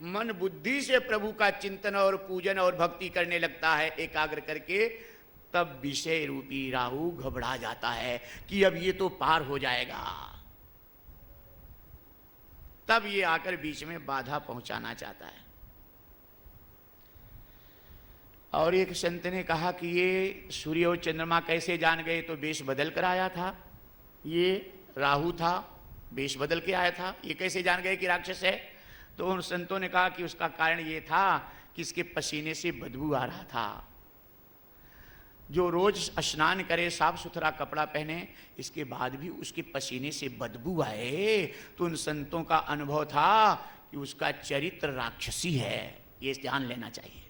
मन बुद्धि से प्रभु का चिंतन और पूजन और भक्ति करने लगता है एकाग्र करके, तब विषय रूपी राहु घबरा जाता है कि अब ये तो पार हो जाएगा। तब ये आकर बीच में बाधा पहुंचाना चाहता है। और एक संत ने कहा कि ये सूर्य और चंद्रमा कैसे जान गए? तो वेश बदल कर आया था, ये राहु था, वेश बदल के आया था, ये कैसे जान गए कि राक्षस है? तो उन संतों ने कहा कि उसका कारण ये था कि इसके पसीने से बदबू आ रहा था। जो रोज स्नान करे, साफ सुथरा कपड़ा पहने, इसके बाद भी उसके पसीने से बदबू आए, तो उन संतों का अनुभव था कि उसका चरित्र राक्षसी है, ये ध्यान लेना चाहिए।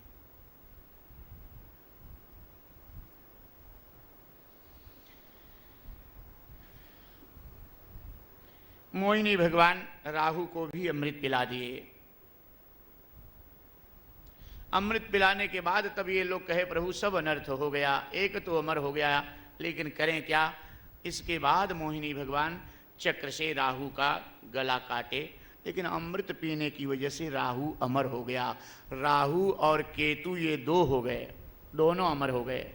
मोहिनी भगवान राहु को भी अमृत पिला दिए। अमृत पिलाने के बाद तब ये लोग कहे प्रभु सब अनर्थ हो गया, एक तो अमर हो गया, लेकिन करें क्या? इसके बाद मोहिनी भगवान चक्र से राहु का गला काटे, लेकिन अमृत पीने की वजह से राहु अमर हो गया। राहु और केतु ये दो हो गए, दोनों अमर हो गए।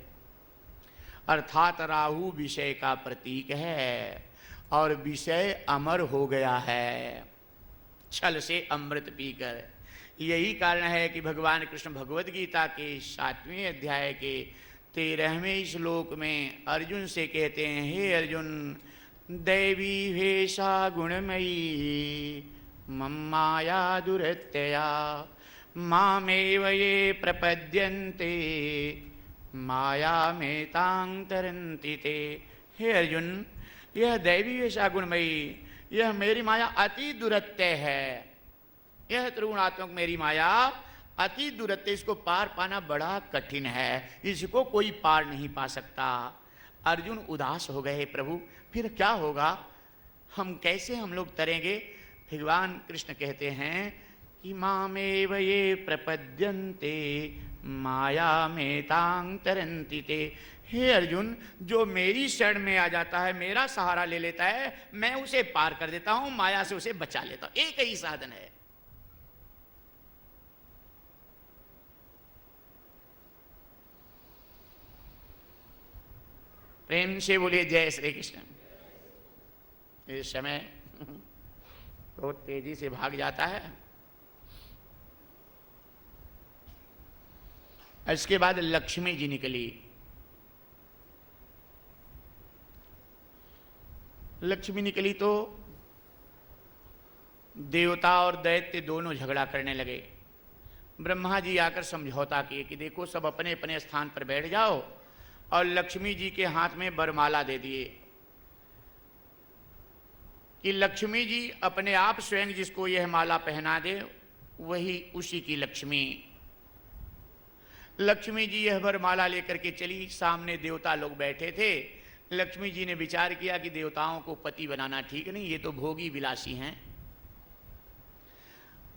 अर्थात राहु विषय का प्रतीक है और विषय अमर हो गया है छल से अमृत पीकर। यही कारण है कि भगवान कृष्ण भगवद गीता के 7वें अध्याय के 13वें श्लोक में अर्जुन से कहते हैं, हे अर्जुन, दैवी भेषा गुणमयी मम्माया दुरत्यया मामेव ये प्रपद्यन्ते माया में तांग तरन्ति ते। हे अर्जुन, यह दैवी वेशा गुणमयी, यह मेरी माया अति दुरत्य है। यह त्रिगुणात्मक मेरी माया अति दुरत्य, इसको पार पाना बड़ा कठिन है, इसको कोई पार नहीं पा सकता। अर्जुन उदास हो गए, प्रभु फिर क्या होगा, हम कैसे हम लोग तरेंगे? भगवान कृष्ण कहते हैं कि मामेव ये प्रपद्यन्ते माया में तांग तरन्ति ते। हे अर्जुन, जो मेरी शरण में आ जाता है, मेरा सहारा ले लेता है, मैं उसे पार कर देता हूं, माया से उसे बचा लेता हूं। एक ही साधन है। प्रेम से बोलिए जय श्री कृष्ण। इस समय बहुत तेजी से भाग जाता है। इसके बाद लक्ष्मी जी निकली। लक्ष्मी निकली तो देवता और दैत्य दोनों झगड़ा करने लगे। ब्रह्मा जी आकर समझौता किए कि देखो सब अपने अपने स्थान पर बैठ जाओ, और लक्ष्मी जी के हाथ में वरमाला दे दिए कि लक्ष्मी जी अपने आप स्वयं जिसको यह माला पहना दे वही उसी की लक्ष्मी। लक्ष्मी जी यह वरमाला लेकर के चली। सामने देवता लोग बैठे थे। लक्ष्मी जी ने विचार किया कि देवताओं को पति बनाना ठीक नहीं, ये तो भोगी विलासी हैं।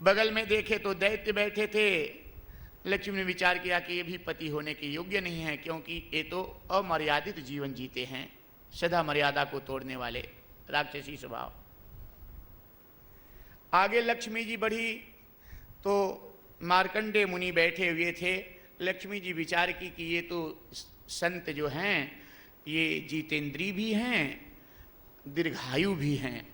बगल में देखे तो दैत्य बैठे थे। लक्ष्मी ने विचार किया कि ये भी पति होने के योग्य नहीं है, क्योंकि ये तो अमर्यादित जीवन जीते हैं, सदा मर्यादा को तोड़ने वाले, राक्षसी स्वभाव। आगे लक्ष्मी जी बढ़ी तो मार्कंडे मुनि बैठे हुए थे। लक्ष्मी जी विचार की कि ये तो संत जो हैं ये जितेंद्री भी हैं, दीर्घायु भी हैं,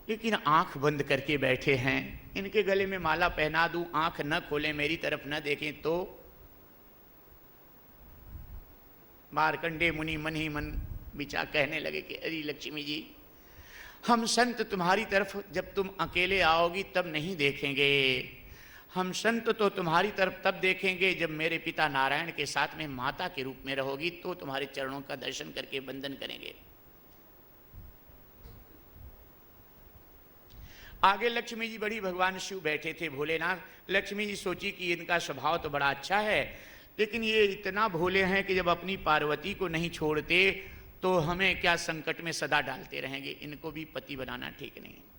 लेकिन आंख बंद करके बैठे हैं। इनके गले में माला पहना दूं, आंख न खोलें, मेरी तरफ न देखें तो? मार्कंडे मुनि मन ही मन विचार कहने लगे कि अरे लक्ष्मी जी, हम संत तुम्हारी तरफ जब तुम अकेले आओगी तब नहीं देखेंगे, हम संत तो तुम्हारी तरफ तब देखेंगे जब मेरे पिता नारायण के साथ में माता के रूप में रहोगी, तो तुम्हारे चरणों का दर्शन करके वंदन करेंगे। आगे लक्ष्मी जी बड़ी, भगवान शिव बैठे थे, भोलेनाथ। लक्ष्मी जी सोची कि इनका स्वभाव तो बड़ा अच्छा है, लेकिन ये इतना भोले हैं कि जब अपनी पार्वती को नहीं छोड़ते तो हमें क्या संकट में सदा डालते रहेंगे, इनको भी पति बनाना ठीक नहीं है।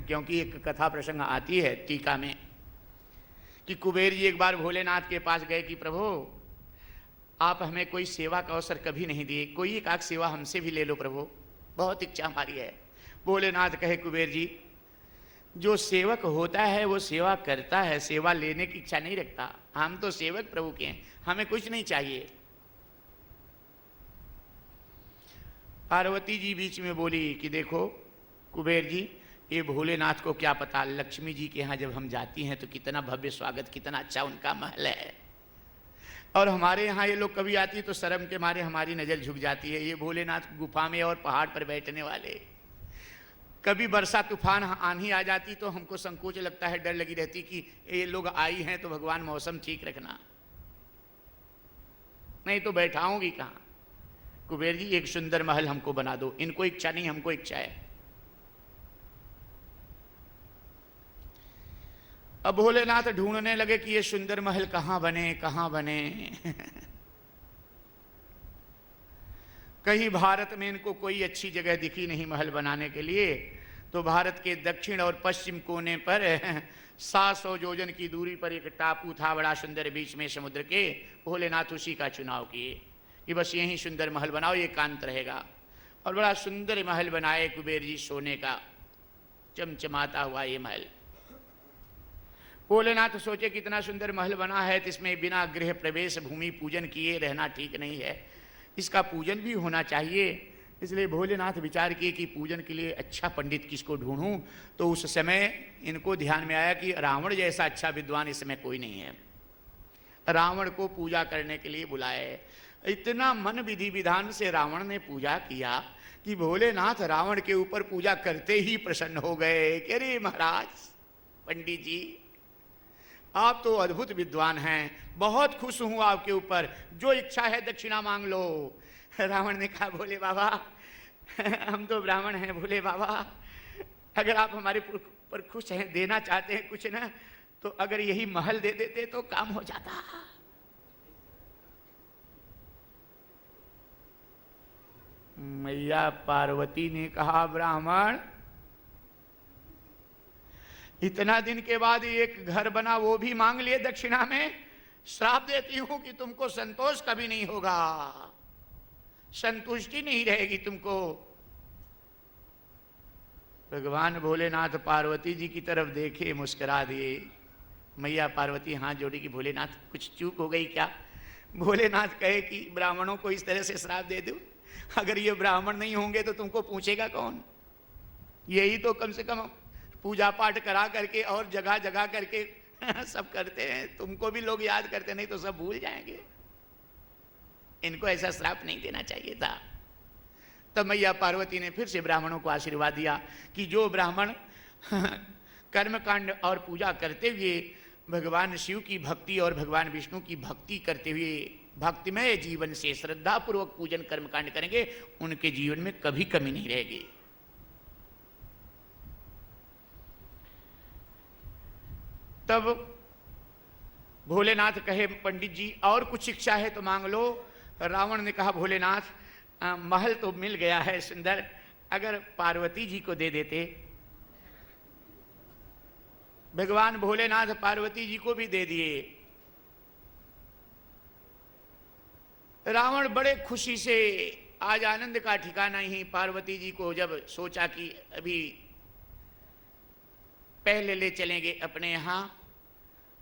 क्योंकि एक कथा प्रसंग आती है टीका में कि कुबेर जी एक बार भोलेनाथ के पास गए कि प्रभु आप हमें कोई सेवा का अवसर कभी नहीं दिए, कोई एक आध सेवा हमसे भी ले लो प्रभु, बहुत इच्छा हमारी है। भोलेनाथ कहे कुबेर जी, जो सेवक होता है वो सेवा करता है, सेवा लेने की इच्छा नहीं रखता। हम तो सेवक प्रभु के हैं, हमें कुछ नहीं चाहिए। पार्वती जी बीच में बोली कि देखो कुबेर जी, ये भोलेनाथ को क्या पता, लक्ष्मी जी के यहाँ जब हम जाती हैं तो कितना भव्य स्वागत, कितना अच्छा उनका महल है, और हमारे यहाँ ये लोग कभी आती तो शर्म के मारे हमारी नज़र झुक जाती है। ये भोलेनाथ गुफा में और पहाड़ पर बैठने वाले, कभी वर्षा तूफान आंधी आ जाती तो हमको संकोच लगता है, डर लगी रहती कि ये लोग आई हैं तो भगवान मौसम ठीक रखना, नहीं तो बैठाऊंगी कहाँ। कुबेर जी एक सुंदर महल हमको बना दो, इनको इच्छा नहीं, हमको इच्छा है। अब भोलेनाथ ढूंढने लगे कि ये सुंदर महल कहाँ बने, कहाँ बने। कहीं भारत में इनको कोई अच्छी जगह दिखी नहीं महल बनाने के लिए, तो भारत के दक्षिण और पश्चिम कोने पर 700 योजन की दूरी पर एक टापू था बड़ा सुंदर बीच में समुद्र के। भोलेनाथ उसी का चुनाव किए कि बस यही सुंदर महल बनाओ, ये एकांत रहेगा। और बड़ा सुंदर महल बनाए कुबेर जी, सोने का चमचमाता हुआ ये महल। भोलेनाथ सोचे कितना सुंदर महल बना है, तो इसमें बिना गृह प्रवेश भूमि पूजन किए रहना ठीक नहीं है, इसका पूजन भी होना चाहिए। इसलिए भोलेनाथ विचार किए कि पूजन के लिए अच्छा पंडित किसको ढूंढूं। तो उस समय इनको ध्यान में आया कि रावण जैसा अच्छा विद्वान इस समय कोई नहीं है। रावण को पूजा करने के लिए बुलाए। इतना मन विधि विधान से रावण ने पूजा किया कि भोलेनाथ रावण के ऊपर पूजा करते ही प्रसन्न हो गए कि अरे महाराज पंडित जी, आप तो अद्भुत विद्वान हैं, बहुत खुश हूं आपके ऊपर, जो इच्छा है दक्षिणा मांग लो। रावण ने कहा भोले बाबा, हम तो ब्राह्मण हैं भोले बाबा, अगर आप हमारे पर खुश हैं, देना चाहते हैं कुछ ना, तो अगर यही महल दे देते तो काम हो जाता। मैया पार्वती ने कहा ब्राह्मण, इतना दिन के बाद एक घर बना वो भी मांग लिए दक्षिणा में, श्राप देती हूं कि तुमको संतोष कभी नहीं होगा, संतुष्टि नहीं रहेगी तुमको। भगवान भोलेनाथ पार्वती जी की तरफ देखे, मुस्कुरा दिए। मैया पार्वती हाथ जोड़ी कि भोलेनाथ कुछ चूक हो गई क्या। भोलेनाथ कहे कि ब्राह्मणों को इस तरह से श्राप दे दूं, अगर ये ब्राह्मण नहीं होंगे तो तुमको पूछेगा कौन। यही तो कम से कम पूजा पाठ करा करके और जगह जगह करके सब करते हैं, तुमको भी लोग याद करते, नहीं तो सब भूल जाएंगे। इनको ऐसा श्राप नहीं देना चाहिए था। तब मैया पार्वती ने फिर से ब्राह्मणों को आशीर्वाद दिया कि जो ब्राह्मण कर्मकांड और पूजा करते हुए भगवान शिव की भक्ति और भगवान विष्णु की भक्ति करते हुए भक्तिमय जीवन से श्रद्धापूर्वक पूजन कर्मकांड करेंगे, उनके जीवन में कभी कमी नहीं रहेगी। तब भोलेनाथ कहे पंडित जी और कुछ इच्छा है तो मांग लो। रावण ने कहा भोलेनाथ महल तो मिल गया है सुंदर, अगर पार्वती जी को दे देते। भगवान भोलेनाथ पार्वती जी को भी दे दिए। रावण बड़े खुशी से, आज आनंद का ठिकाना ही। पार्वती जी को जब सोचा कि अभी पहले ले चलेंगे अपने यहाँ,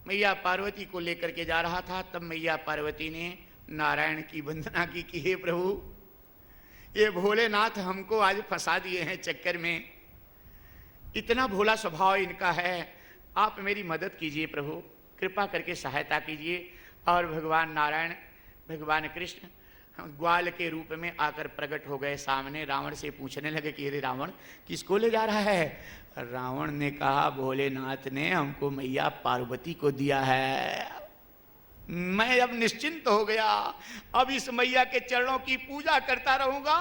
मैया पार्वती को लेकर के जा रहा था, तब मैया पार्वती ने नारायण की वंदना की कि हे प्रभु, ये भोलेनाथ हमको आज फंसा दिए हैं चक्कर में, इतना भोला स्वभाव इनका है, आप मेरी मदद कीजिए प्रभु, कृपा करके सहायता कीजिए। और भगवान नारायण, भगवान कृष्ण ग्वाल के रूप में आकर प्रकट हो गए सामने। रावण से पूछने लगे कि अरे रावण, किसको ले जा रहा है। रावण ने कहा भोलेनाथ ने हमको मैया पार्वती को दिया है, मैं अब निश्चिंत हो गया, अब इस मैया के चरणों की पूजा करता रहूंगा,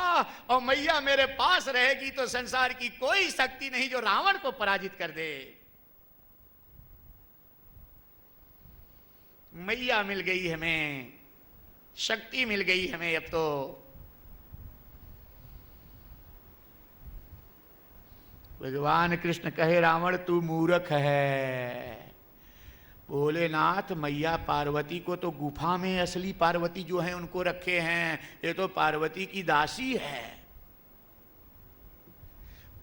और मैया मेरे पास रहेगी तो संसार की कोई शक्ति नहीं जो रावण को पराजित कर दे। मैया मिल गई हमें, शक्ति मिल गई हमें अब तो। भगवान कृष्ण कहे रावण तू मूर्ख है, भोलेनाथ मैया पार्वती को तो गुफा में असली पार्वती जो है उनको रखे हैं, ये तो पार्वती की दासी है।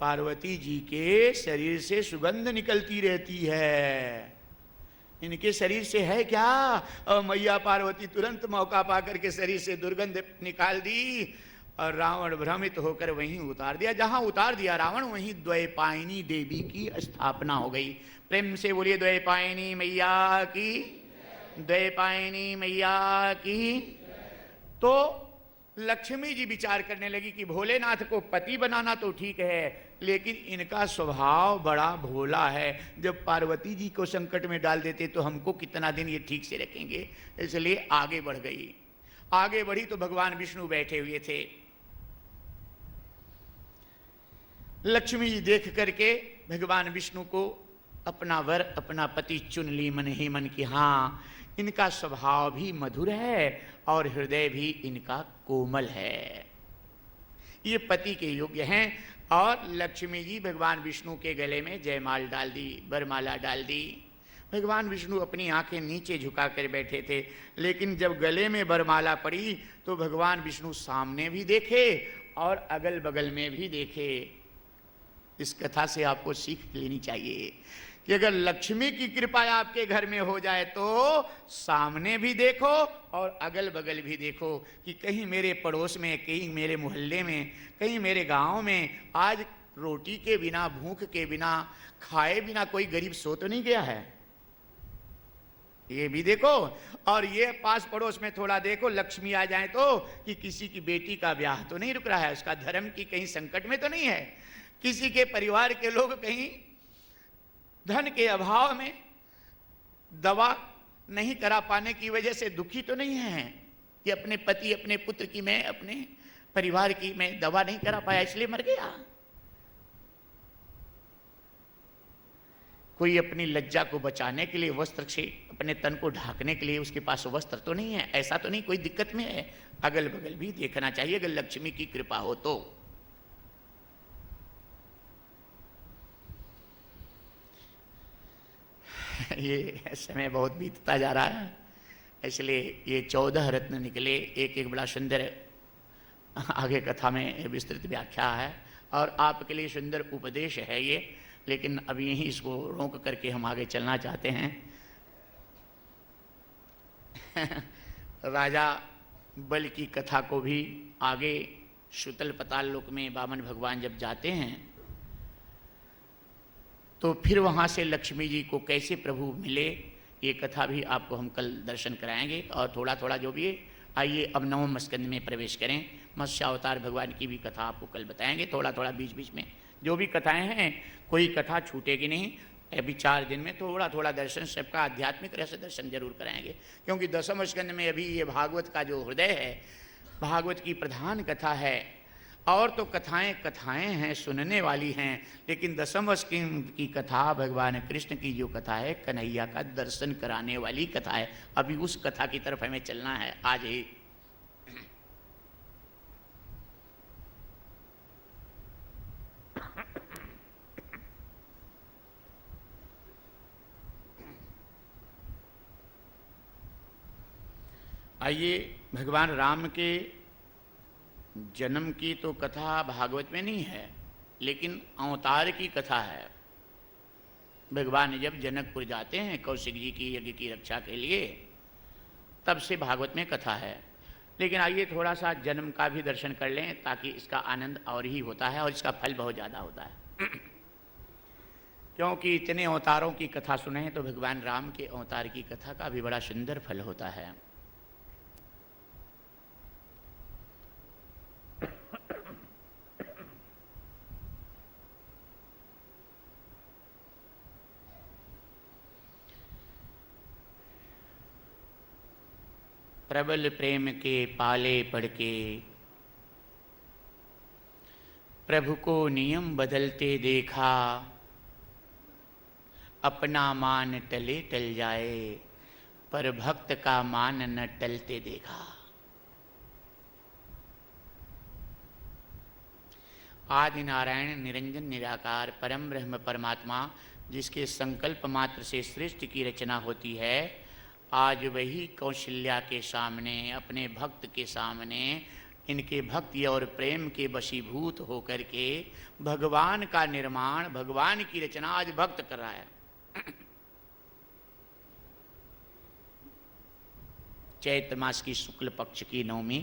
पार्वती जी के शरीर से सुगंध निकलती रहती है। इनके शरीर से है क्या? और मैया पार्वती तुरंत मौका पाकर के शरीर से दुर्गंध निकाल दी और रावण भ्रमित होकर वहीं उतार दिया। जहां उतार दिया रावण, वहीं द्वैपायनी देवी की स्थापना हो गई। प्रेम से बोलिए द्वैपायनी मैया की, द्वैपायनी मैया की। तो लक्ष्मी जी विचार करने लगी कि भोलेनाथ को पति बनाना तो ठीक है, लेकिन इनका स्वभाव बड़ा भोला है। जब पार्वती जी को संकट में डाल देते तो हमको कितना दिन ये ठीक से रखेंगे। इसलिए आगे बढ़ गई। आगे बढ़ी तो भगवान विष्णु बैठे हुए थे। लक्ष्मी जी देख करके भगवान विष्णु को अपना वर, अपना पति चुन ली मन ही मन की। हाँ, इनका स्वभाव भी मधुर है और हृदय भी इनका कोमल है, ये पति के योग्य हैं। और लक्ष्मी जी भगवान विष्णु के गले में जयमाल डाल दी, वरमाला डाल दी। भगवान विष्णु अपनी आंखें नीचे झुका कर बैठे थे, लेकिन जब गले में वरमाला पड़ी तो भगवान विष्णु सामने भी देखे और अगल बगल में भी देखे। इस कथा से आपको सीख लेनी चाहिए कि अगर लक्ष्मी की कृपा आपके घर में हो जाए तो सामने भी देखो और अगल बगल भी देखो कि कहीं मेरे पड़ोस में, कहीं मेरे मोहल्ले में, कहीं मेरे गांव में आज रोटी के बिना, भूख के बिना, खाए बिना कोई गरीब सो तो नहीं गया है। ये भी देखो। और ये पास पड़ोस में थोड़ा देखो, लक्ष्मी आ जाए तो कि किसी की बेटी का ब्याह तो नहीं रुक रहा है, उसका धर्म की कहीं संकट में तो नहीं है, किसी के परिवार के लोग कहीं धन के अभाव में दवा नहीं करा पाने की वजह से दुखी तो नहीं है कि अपने पति, अपने पुत्र की, मैं अपने परिवार की मैं दवा नहीं करा पाया इसलिए मर गया। कोई अपनी लज्जा को बचाने के लिए वस्त्र से अपने तन को ढाकने के लिए उसके पास वस्त्र तो नहीं है, ऐसा तो नहीं कोई दिक्कत में है। अगल बगल भी देखना चाहिए अगर लक्ष्मी की कृपा हो तो। ये समय बहुत बीतता जा रहा है, इसलिए ये 14 रत्न निकले, एक एक बड़ा सुंदर आगे कथा में विस्तृत व्याख्या है और आपके लिए सुंदर उपदेश है ये। लेकिन अभी यही इसको रोक करके हम आगे चलना चाहते हैं। राजा बल की कथा को भी आगे सुतल पताल लोक में वामन भगवान जब जाते हैं तो फिर वहाँ से लक्ष्मी जी को कैसे प्रभु मिले, ये कथा भी आपको हम कल दर्शन कराएंगे। और थोड़ा थोड़ा जो भी है, आइए अब नवम स्कंद में प्रवेश करें। मत्स्यावतार भगवान की भी कथा आपको कल बताएंगे, थोड़ा थोड़ा बीच बीच में जो भी कथाएं हैं, कोई कथा छूटेगी नहीं। अभी 4 दिन में थोड़ा थोड़ा दर्शन, सबका आध्यात्मिक रहस्य दर्शन जरूर कराएंगे, क्योंकि दसम स्कंद में अभी ये भागवत का जो हृदय है, भागवत की प्रधान कथा है। और तो कथाएं कथाएं हैं, सुनने वाली हैं, लेकिन दसम स्कंद की कथा भगवान कृष्ण की जो कथा है, कन्हैया का दर्शन कराने वाली कथा है। अभी उस कथा की तरफ हमें चलना है आज ही। आइए, भगवान राम के जन्म की तो कथा भागवत में नहीं है, लेकिन अवतार की कथा है। भगवान जब जनकपुर जाते हैं कौशिक जी की यज्ञ की रक्षा के लिए, तब से भागवत में कथा है। लेकिन आइए थोड़ा सा जन्म का भी दर्शन कर लें, ताकि इसका आनंद और ही होता है और इसका फल बहुत ज़्यादा होता है। क्योंकि इतने अवतारों की कथा सुने तो भगवान राम के अवतार की कथा का भी बड़ा सुंदर फल होता है। प्रबल प्रेम के पाले पड़ के प्रभु को नियम बदलते देखा, अपना मान टले टल जाए पर भक्त का मान न टलते देखा। आदि नारायण निरंजन निराकार परम ब्रह्म परमात्मा, जिसके संकल्प मात्र से सृष्टि की रचना होती है, आज वही कौशल्या के सामने, अपने भक्त के सामने इनके भक्ति और प्रेम के वशीभूत होकर के भगवान का निर्माण, भगवान की रचना आज भक्त कर रहा है। चैत्र मास की शुक्ल पक्ष की नवमी,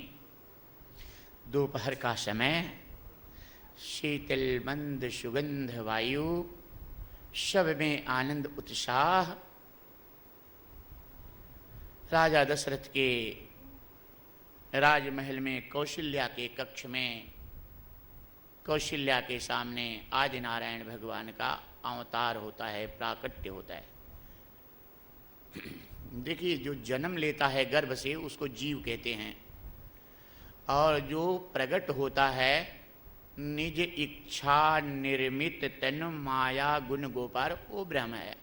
दोपहर का समय, शीतल मंद सुगंध वायु, सब में आनंद उत्साह। राजा दशरथ के राजमहल में कौशल्या के कक्ष में, कौशल्या के सामने आदि नारायण भगवान का अवतार होता है, प्राकट्य होता है। देखिए, जो जन्म लेता है गर्भ से उसको जीव कहते हैं, और जो प्रकट होता है निज इच्छा निर्मित तन माया गुण गोपार, वो ब्रह्म है।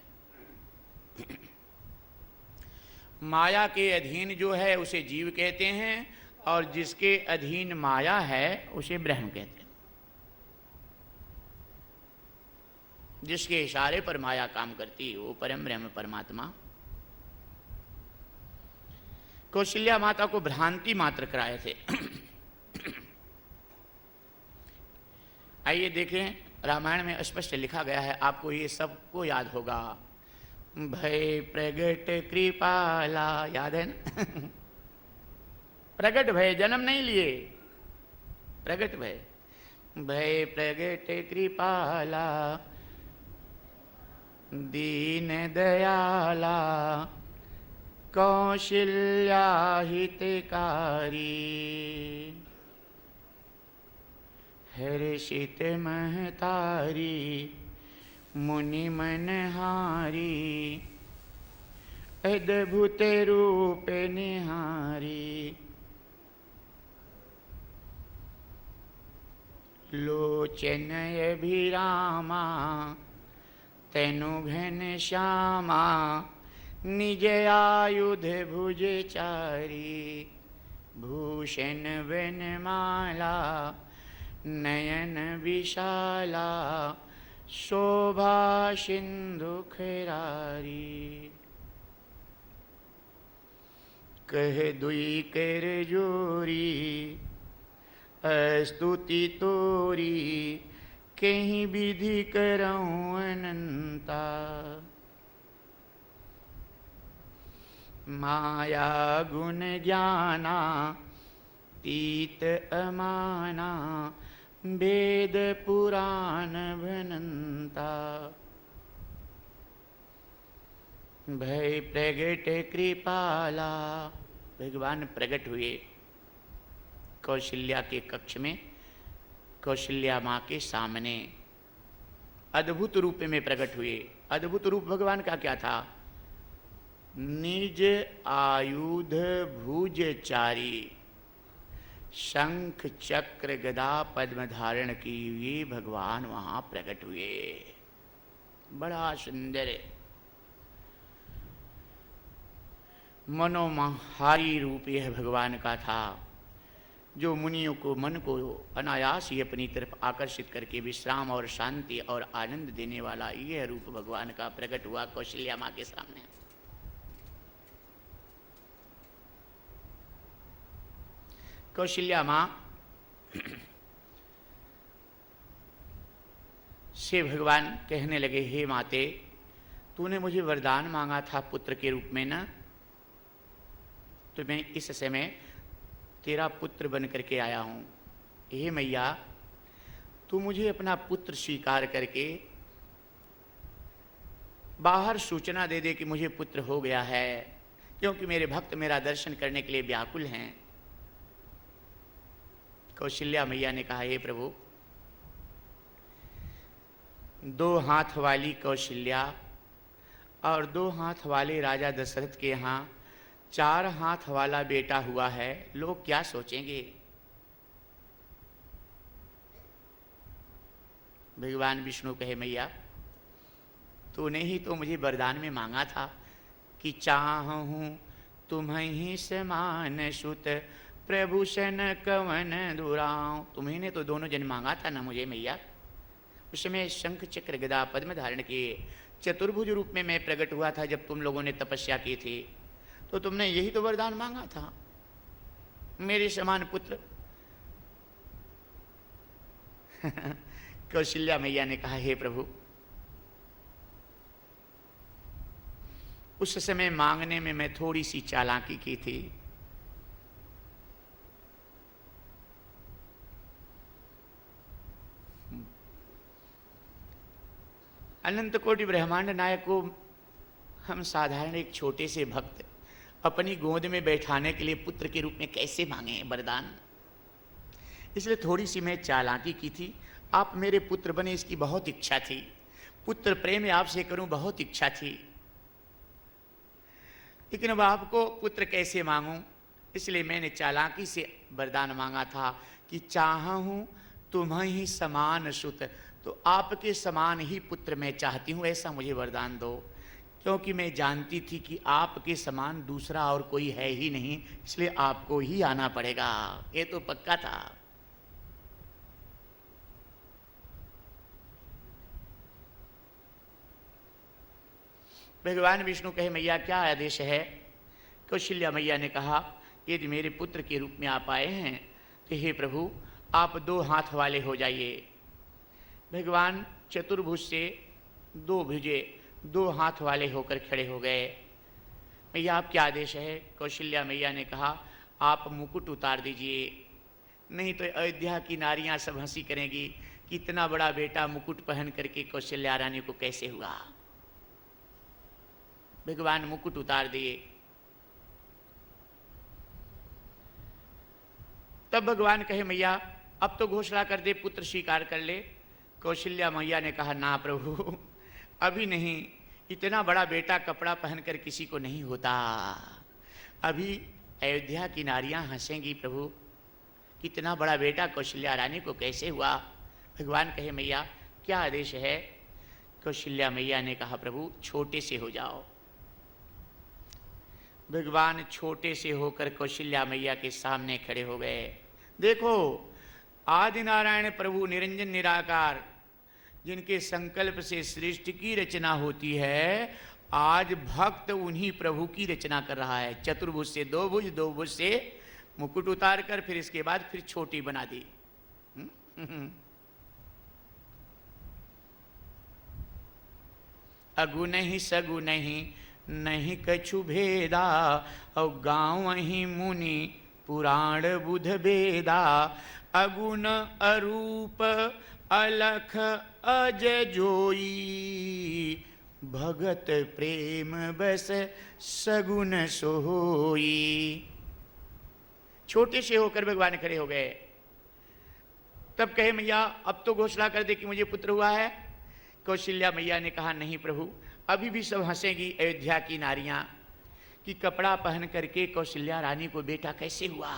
माया के अधीन जो है उसे जीव कहते हैं, और जिसके अधीन माया है उसे ब्रह्म कहते हैं। जिसके इशारे पर माया काम करती है वो परम ब्रह्म परमात्मा। कौशल्या माता को भ्रांति मात्र कराए थे। आइए देखें, रामायण में स्पष्ट लिखा गया है, आपको ये सबको याद होगा। भय प्रगट कृपाला, याद है ना? प्रगट भय, जन्म नहीं लिए, प्रगट भय। भय प्रगट कृपाला दीन दयाला कौशल्या हितकारी हर्षित महतारी मुनि मनहारी अद्भुत रूप निहारी लोचन अभिरामा तनु घन श्यामा निज आयुध भुज चारी भूषण वनमाला नयन विशाला शोभा सिंधु खरारी कह दुई कर जोरी स्तुति तोरी कहीं विधि करऊं अनंता माया गुण ज्ञाना तीत अमाना वेद पुराण भनंता भय प्रगट कृपाला। भगवान प्रकट हुए कौशल्या के कक्ष में, कौशल्या माँ के सामने अद्भुत रूप में प्रकट हुए। अद्भुत रूप भगवान का क्या था? निज आयुध भुज चारी शंख चक्र गदा पद्म धारण किए भगवान वहां प्रकट हुए। बड़ा सुंदर मनोमहारी रूप यह भगवान का था, जो मुनियों को मन को अनायास ही अपनी तरफ आकर्षित करके विश्राम और शांति और आनंद देने वाला यह रूप भगवान का प्रकट हुआ कौशल्या माँ के सामने। कौशल्या माँ से भगवान कहने लगे, हे माते, तूने मुझे वरदान मांगा था पुत्र के रूप में ना, तो मैं इस समय तेरा पुत्र बन करके आया हूँ। हे मैया, तू मुझे अपना पुत्र स्वीकार करके बाहर सूचना दे दे कि मुझे पुत्र हो गया है, क्योंकि मेरे भक्त मेरा दर्शन करने के लिए व्याकुल हैं। कौशल्या मैया ने कहा, हे प्रभु, दो हाथ वाली कौशल्या और दो हाथ वाले राजा दशरथ के यहाँ चार हाथ वाला बेटा हुआ है, लोग क्या सोचेंगे? भगवान विष्णु कहे, मैया, तूने ही तो मुझे वरदान में मांगा था कि चाहूं तुम्हें ही समान सुत प्रभु सन कवन दुराऊं। तुम्ही ने तो दोनों जन मांगा था ना मुझे मैया। उसमें शंख चक्र गदा पद्म धारण किए चतुर्भुज रूप में मैं प्रकट हुआ था जब तुम लोगों ने तपस्या की थी, तो तुमने यही तो वरदान मांगा था, मेरे समान पुत्र कौशल्या मैया ने कहा, हे प्रभु, उस समय मांगने में मैं थोड़ी सी चालाकी की थी। अनंत कोटि ब्रह्मांड नायक को हम साधारण एक छोटे से भक्त अपनी गोद में बैठाने के लिए पुत्र के रूप में कैसे मांगे वरदान? इसलिए थोड़ी सी मैं चालाकी की थी। आप मेरे पुत्र बने, इसकी बहुत इच्छा थी। पुत्र प्रेम आपसे करूं, बहुत इच्छा थी। लेकिन अब आपको पुत्र कैसे मांगूं? इसलिए मैंने चालाकी से वरदान मांगा था कि चाहूं तुम्हें ही समान सुत, तो आपके समान ही पुत्र मैं चाहती हूं, ऐसा मुझे वरदान दो। क्योंकि मैं जानती थी कि आपके समान दूसरा और कोई है ही नहीं, इसलिए आपको ही आना पड़ेगा, ये तो पक्का था। भगवान विष्णु कहे, मैया क्या आदेश है? कौशल्या मैया ने कहा, यदि मेरे पुत्र के रूप में आप आए हैं तो हे प्रभु, आप 2 हाथ वाले हो जाइए। भगवान चतुर्भुज से 2 भुजे 2 हाथ वाले होकर खड़े हो गए। मैया आप क्या आदेश है? कौशल्या मैया ने कहा, आप मुकुट उतार दीजिए, नहीं तो अयोध्या की नारियां सब हंसी करेंगी कि इतना बड़ा बेटा मुकुट पहन करके कौशल्या रानी को कैसे हुआ। भगवान मुकुट उतार दिए। तब भगवान कहे, मैया अब तो घोषणा कर दे, पुत्र स्वीकार कर ले। कौशल्या मैया ने कहा, ना प्रभु, अभी नहीं, इतना बड़ा बेटा कपड़ा पहनकर किसी को नहीं होता। अभी अयोध्या की नारियां हंसेंगी प्रभु, कितना बड़ा बेटा कौशल्या रानी को कैसे हुआ। भगवान कहे, मैया क्या आदेश है? कौशल्या मैया ने कहा, प्रभु छोटे से हो जाओ। भगवान छोटे से होकर कौशल्या मैया के सामने खड़े हो गए। देखो, आदि नारायण प्रभु निरंजन निराकार, जिनके संकल्प से सृष्टि की रचना होती है, आज भक्त उन्हीं प्रभु की रचना कर रहा है। चतुर्भुज से 2 भुज, 2 भुज से मुकुट उतार कर फिर इसके बाद फिर छोटी बना दी। अगुन ही सगुन ही नहीं कछु भेदा, और गाँव ही मुनि पुराण बुध बेदा। अगुण अरूप अलख अज जोई, भगत प्रेम बस सगुन सोई। छोटे से होकर भगवान खड़े हो गए। तब कहे, मैया अब तो घोषणा कर दे कि मुझे पुत्र हुआ है। कौशल्या मैया ने कहा, नहीं प्रभु, अभी भी सब हंसेगी अयोध्या की नारियां कि कपड़ा पहन करके कौशल्या रानी को बेटा कैसे हुआ।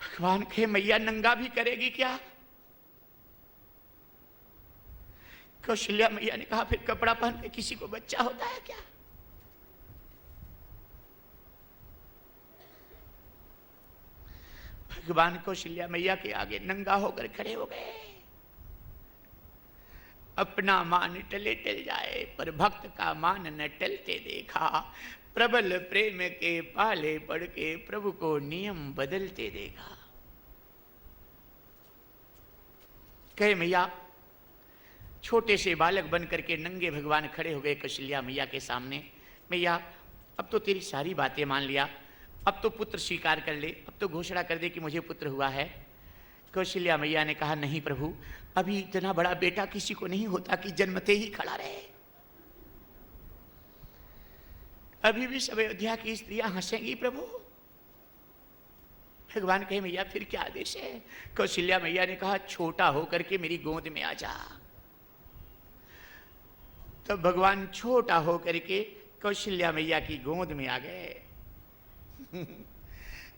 भगवान कहे, मैया नंगा भी करेगी क्या? कौशल्या मैया ने कहा, फिर कपड़ा पहन के किसी को बच्चा होता है क्या? भगवान कौशल्या मैया के आगे नंगा होकर खड़े हो गए। अपना मान टले टल जाए, पर भक्त का मान न टलते देखा। प्रबल प्रेम के पाले पड़ के प्रभु को नियम बदलते देखा। कहे, मैया छोटे से बालक बन करके नंगे भगवान खड़े हो गए कौशल्या मैया के सामने। मैया अब तो तेरी सारी बातें मान लिया, अब तो पुत्र स्वीकार कर ले, अब तो घोषणा कर दे कि मुझे पुत्र हुआ है। कौशल्या मैया ने कहा, नहीं प्रभु, अभी इतना बड़ा बेटा किसी को नहीं होता कि जन्मते ही खड़ा रहे। अभी भी सब अयोध्या की स्त्रियां हंसेंगी प्रभु। भगवान कहे, मैया फिर क्या आदेश है? कौशल्या मैया ने कहा, छोटा होकर के मेरी गोद में आ जा। तब भगवान छोटा होकर के कौशल्या मैया की गोद में आ गए।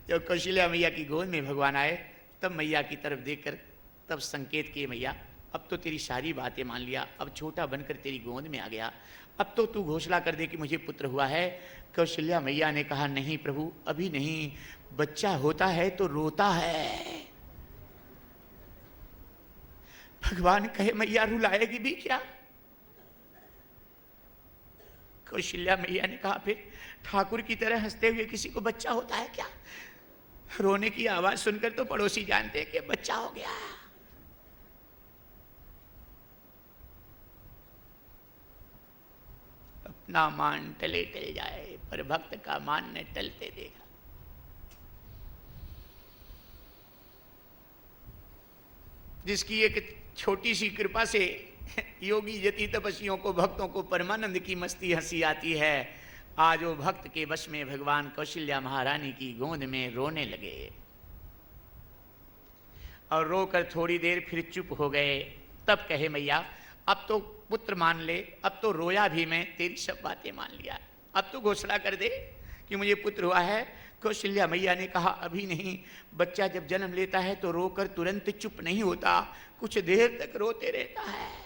जब कौशल्या मैया की गोद में भगवान आए, तब मैया की तरफ देखकर तब संकेत किए, मैया अब तो तेरी सारी बातें मान लिया, अब छोटा बनकर तेरी गोद में आ गया, अब तो तू घोषणा कर दे कि मुझे पुत्र हुआ है। कौशल्या मैया ने कहा, नहीं प्रभु, अभी नहीं, बच्चा होता है तो रोता है। भगवान कहे, मैया रुलाएगी भी क्या? कौशल्या मैया ने कहा, फिर ठाकुर की तरह हंसते हुए किसी को बच्चा होता है क्या? रोने की आवाज सुनकर तो पड़ोसी जानते हैं कि बच्चा हो गया। अपना मान टले टल जाए, पर भक्त का मान ने टलते देखा। जिसकी एक छोटी सी कृपा से योगी यति तपस्वियों को, भक्तों को परमानंद की मस्ती हंसी आती है, आज वो भक्त के वश में भगवान कौशल्या महारानी की गोद में रोने लगे और रोकर थोड़ी देर फिर चुप हो गए। तब कहे मैया अब तो पुत्र मान ले, अब तो रोया भी मैं, तेरी सब बातें मान लिया, अब तो घोषणा कर दे कि मुझे पुत्र हुआ है। कौशल्या मैया ने कहा अभी नहीं, बच्चा जब जन्म लेता है तो रोकर तुरंत चुप नहीं होता, कुछ देर तक रोते रहता है।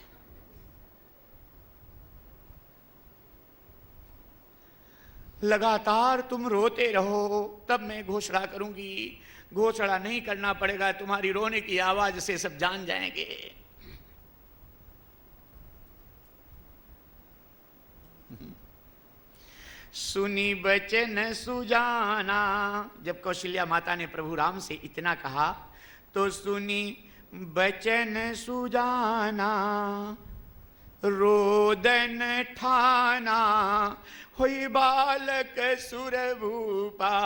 लगातार तुम रोते रहो, तब मैं घोषणा करूंगी। घोषणा नहीं करना पड़ेगा, तुम्हारी रोने की आवाज से सब जान जाएंगे। सुनी बचन सुजाना, जब कौशल्या माता ने प्रभु राम से इतना कहा तो सुनी बचन सुजाना, रोदन ठाना, हुई बालक सुर भूपा,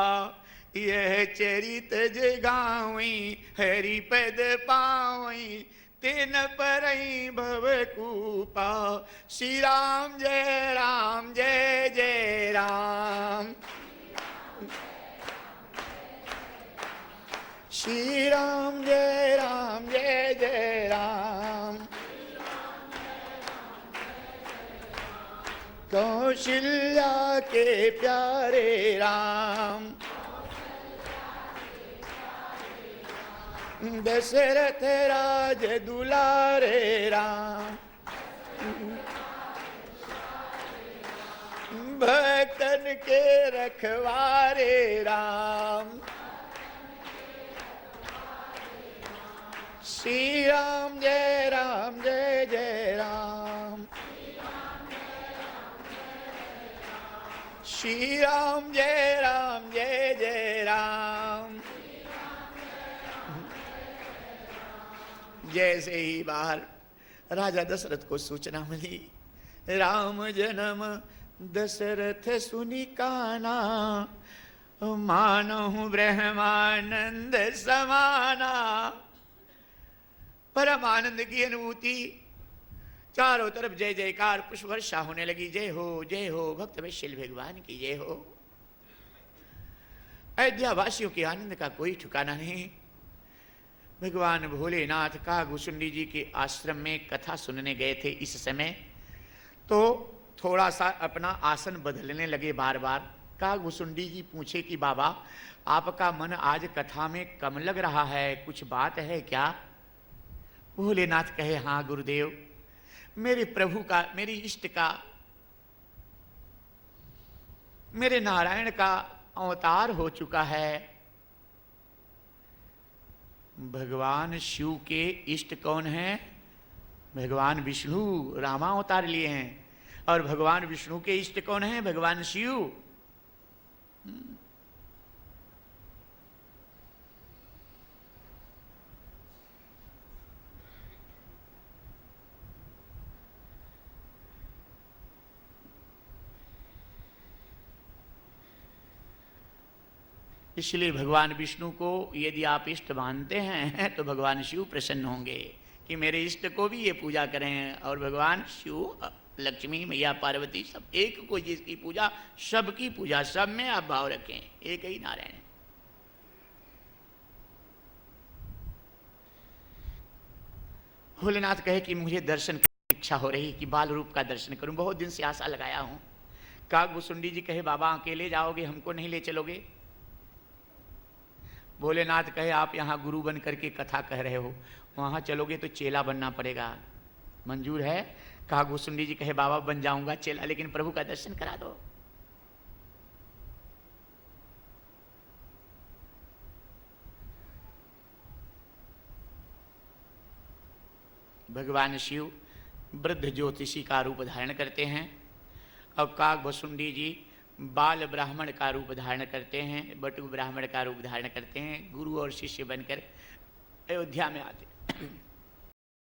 यह चरित जगावी, हरि पद पावी, तेन परई भव कूपा। श्री राम जय जय राम, श्री राम जय जय राम। कौशल्या के प्यारे राम, दशरथ राज दुलारे राम, भक्तन के रखवारे राम। श्री राम जय जय राम, श्री राम जय जय राम। जैसे ही बाहर राजा दशरथ को सूचना मिली, राम जन्म दशरथ सुनी काना, मानहु ब्रह्मानंद समाना। परम आनंद की अनुभूति, चारों तरफ जय जयकार पुष्प वर्षा होने लगी। जय हो भक्त वत्सल भगवान की जय हो। अयोध्या वासियों के आनंद का कोई ठिकाना नहीं। भगवान भोलेनाथ कागभुसुंडी जी के आश्रम में कथा सुनने गए थे इस समय, तो थोड़ा सा अपना आसन बदलने लगे बार बार। कागभुसुंडी जी पूछे कि बाबा आपका मन आज कथा में कम लग रहा है, कुछ बात है क्या? भोलेनाथ कहे हाँ गुरुदेव, मेरे प्रभु का, मेरी इष्ट का, मेरे नारायण का अवतार हो चुका है। भगवान शिव के इष्ट कौन है? भगवान विष्णु रामावतार लिए हैं। और भगवान विष्णु के इष्ट कौन है? भगवान शिव। इसलिए भगवान विष्णु को यदि आप इष्ट मानते हैं तो भगवान शिव प्रसन्न होंगे कि मेरे इष्ट को भी ये पूजा करें। और भगवान शिव, लक्ष्मी, मैया पार्वती सब एक को, जिसकी पूजा सबकी पूजा, सब में आप भाव रखें, एक ही नारायण। भोलेनाथ कहे कि मुझे दर्शन की इच्छा हो रही कि बाल रूप का दर्शन करूं, बहुत दिन से आशा लगाया हूं। कागभुसुंडी जी कहे बाबा अकेले जाओगे, हमको नहीं ले चलोगे? भोलेनाथ कहे आप यहाँ गुरु बन करके कथा कह रहे हो, वहाँ चलोगे तो चेला बनना पड़ेगा, मंजूर है? कागभुसुंडी जी कहे बाबा बन जाऊंगा चेला, लेकिन प्रभु का दर्शन करा दो। भगवान शिव वृद्ध ज्योतिषी का रूप धारण करते हैं और कागभुसुंडी जी बाल ब्राह्मण का रूप धारण करते हैं, बटु ब्राह्मण का रूप धारण करते हैं, गुरु और शिष्य बनकर अयोध्या में आते।